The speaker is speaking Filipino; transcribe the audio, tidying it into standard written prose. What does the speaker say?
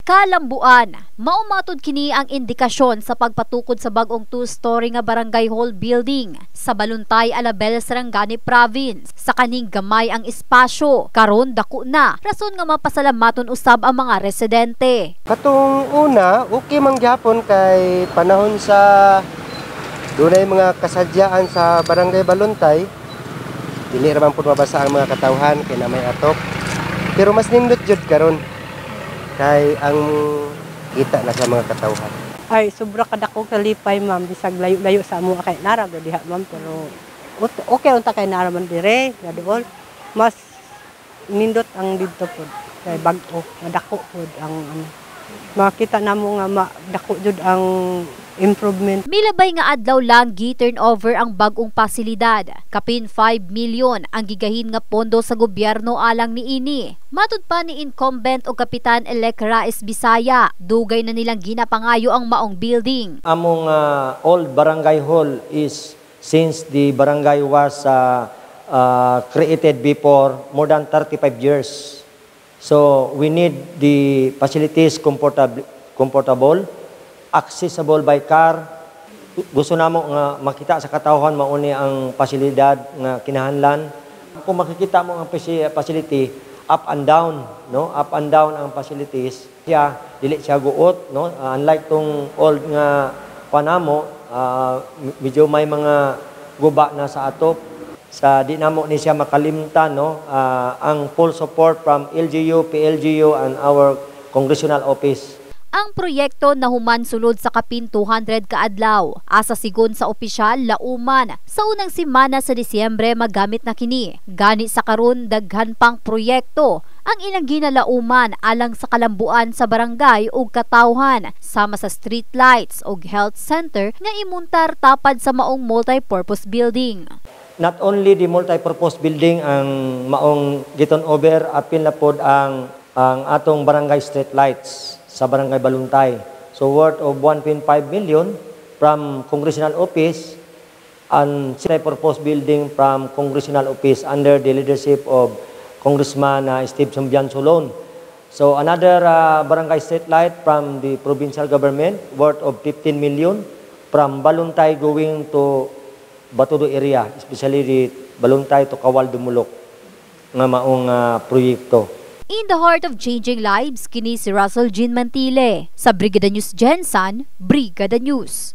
Kalambuan, maumatod kini ang indikasyon sa pagpatukod sa bag-ong two-story nga barangay hall building sa Baluntay, Alabel, Sarangani Province. Sa kaning gamay ang espasyo, karon dako na, rason nga mapasalamaton usab ang mga residente. Katong una, okay man gyapon kay panahon sa dunay mga kasadyaan sa barangay Baluntay, dili ra man pud mabasa ang mga katawhan kay na may atop. Pero mas nindot jud karon kay ang kita na sa mga katawhan. Ay, sobra kadako kalipay, ma'am. Bisag layo-layo sa amo kay nara diha, ma'am. Pero okay unta kay nara man dire, gaduol. Mas nindot ang didto pod. Kay bag-o, madako pod ang ano. Makita namo nga dako jud ang improvement. Milabay nga adlaw lang gi-turnover ang bag-ong pasilidad. Kapin 5 milyon ang gigahin nga pondo sa gobyerno alang niini. Matud pa ni incumbent o Kapitan-elect Raes Bisaya, dugay na nilang ginapangayo ang maong building. Among old barangay hall is since the barangay was created before more than 35 years. So we need the facilities comfortable, accessible by car. Gusto namo nga makita sa katawhan mauni ang pasilidad nga kinahanglan. Kung makikita mo ang facility up and down, no? Up and down ang facilities. Dili siya guot, no? Unlike tong old nga panamo, medyo may mga guba na sa atop. Sa di namo ni siya makalimtan, no? Ang full support from LGU, PLGU and our congressional office. Ang proyekto na human sulod sa kapin 200 kaadlaw. Asa sigon sa opisyal lauman sa unang semana sa Disyembre magamit na kini. Gani sa karon daghan pang proyekto ang ilang ginalauman alang sa kalambuan sa barangay ug katawhan sama sa street lights ug health center nga imuntar tapad sa maong multi-purpose building. Not only the multi-purpose building ang maong giton over, apil na pod ang atong barangay street lights sa barangay Baluntay. So worth of 1.5 million from Congressional Office and multi-purpose building from Congressional Office under the leadership of Congressman Steve Sombian-Solon. So another barangay street light from the provincial government worth of 15 million from Baluntay going to Batudo area, especially the Baluntay to Kawal Dumulok nga maong proyekto. In the heart of changing lives, kini si Russell Jean Mantile. Sa Brigada News Gensan, Brigada News.